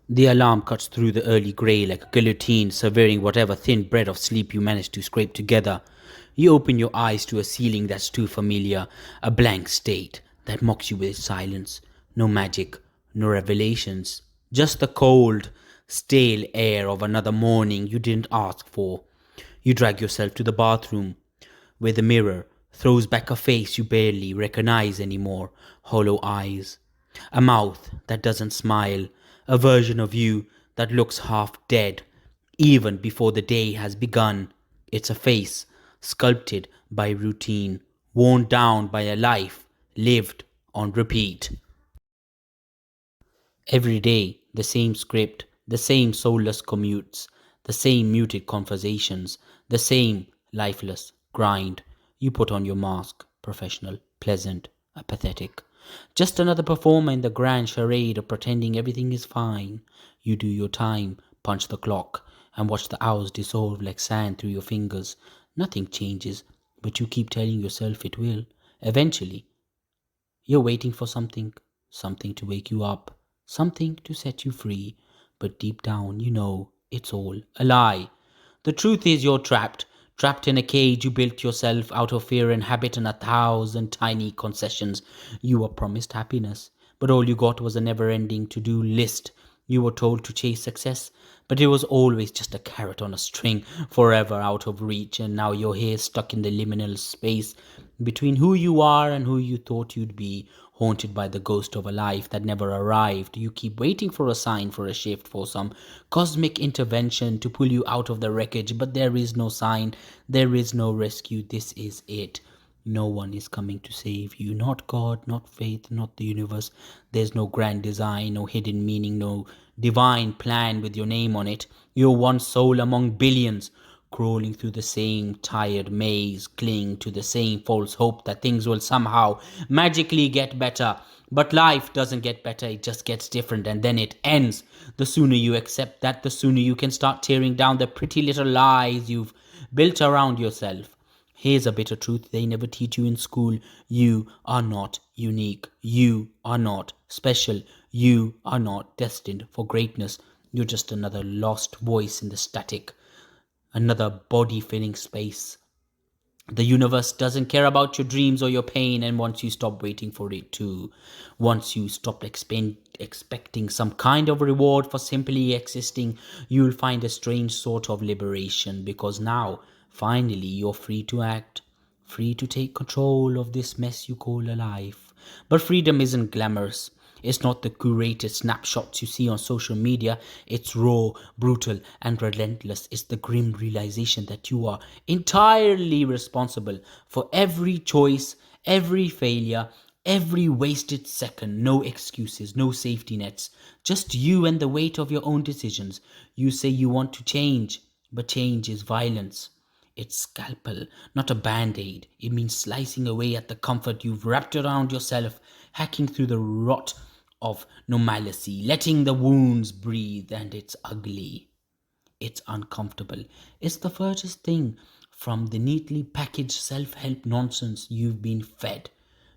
The alarm cuts through the early grey like a guillotine, severing whatever thin bread of sleep you manage to scrape together. You open your eyes to a ceiling that's too familiar, a blank state that mocks you with silence. No magic, no revelations, just the cold, stale air of another morning you didn't ask for. You drag yourself to the bathroom, where the mirror throws back a face you barely recognize anymore, hollow eyes, a mouth that doesn't smile, a version of you that looks half dead even before the day has begun. It's a face sculpted by routine, worn down by a life lived on repeat. Every day, the same script, the same soulless commutes, the same muted conversations, the same lifeless grind. You put on your mask, professional, pleasant, apathetic. Just another performer in the grand charade of pretending everything is fine. You do your time, punch the clock, and watch the hours dissolve like sand through your fingers. Nothing changes, but you keep telling yourself it will. Eventually, you're waiting for something, something to wake you up, something to set you free, but deep down you know it's all a lie. The truth is you're trapped, trapped in a cage you built yourself out of fear and habit and a thousand tiny concessions. You were promised happiness, but all you got was a never-ending to-do list. You were told to chase success, but it was always just a carrot on a string, forever out of reach, and now you're here stuck in the liminal space between who you are and who you thought you'd be, haunted by the ghost of a life that never arrived. You keep waiting for a sign, for a shift, for some cosmic intervention to pull you out of the wreckage, but there is no sign, there is no rescue. This is it. No one is coming to save you. Not God, not faith, not the universe. There's no grand design, no hidden meaning, no divine plan with your name on it. You're one soul among billions, crawling through the same tired maze, clinging to the same false hope that things will somehow magically get better. But life doesn't get better, it just gets different, and then it ends. The sooner you accept that, the sooner you can start tearing down the pretty little lies you've built around yourself. Here's a bitter truth they never teach you in school. You are not unique. You are not special. You are not destined for greatness. You're just another lost voice in the static, another body filling space. The universe doesn't care about your dreams or your pain, and once you stop waiting for it to, once you stop expecting some kind of reward for simply existing, you'll find a strange sort of liberation, because now, finally, you're free to act, free to take control of this mess you call a life. But freedom isn't glamorous. It's not the curated snapshots you see on social media. It's raw, brutal, and relentless. It's the grim realization that you are entirely responsible for every choice, every failure, every wasted second. No excuses, no safety nets. Just you and the weight of your own decisions. You say you want to change, but change is violence. It's scalpel, not a band-aid. It means slicing away at the comfort you've wrapped around yourself, hacking through the rot of normalcy, letting the wounds breathe, and it's ugly. It's uncomfortable. It's the furthest thing from the neatly packaged self-help nonsense you've been fed.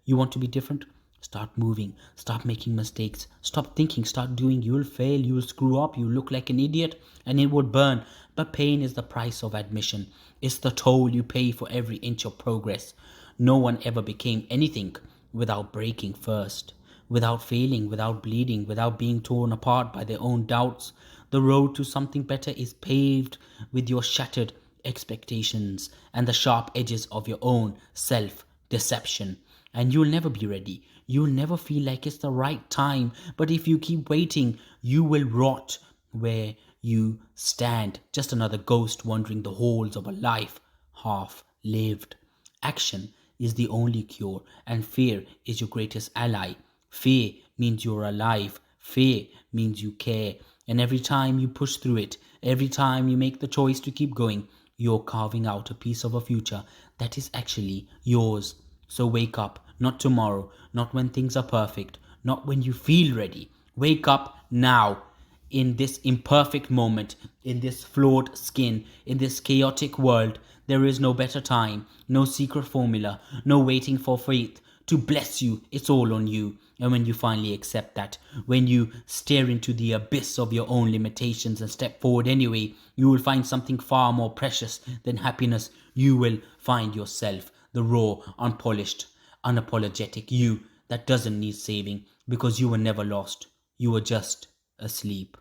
You want to be different? Start moving. Stop making mistakes. Stop thinking. Start doing. You'll fail. You'll screw up. You'll look like an idiot and it would burn. But pain is the price of admission. It's the toll you pay for every inch of progress. No one ever became anything without breaking first, without failing, without bleeding, without being torn apart by their own doubts. The road to something better is paved with your shattered expectations and the sharp edges of your own self deception. And you'll never be ready. You'll never feel like it's the right time. But if you keep waiting, you will rot where you stand, just another ghost wandering the halls of a life half lived. Action is the only cure, and fear is your greatest ally. Fear means you're alive. Fear means you care. And every time you push through it, every time you make the choice to keep going, you're carving out a piece of a future that is actually yours. So wake up, not tomorrow, not when things are perfect, not when you feel ready. Wake up now, in this imperfect moment, in this flawed skin, in this chaotic world There is no better time, no secret formula, no waiting for fate to bless you. It's all on you. And when you finally accept that, when you stare into the abyss of your own limitations and step forward anyway, you will find something far more precious than happiness. You will find yourself, the raw, unpolished, unapologetic you that doesn't need saving, because you were never lost. You were just asleep.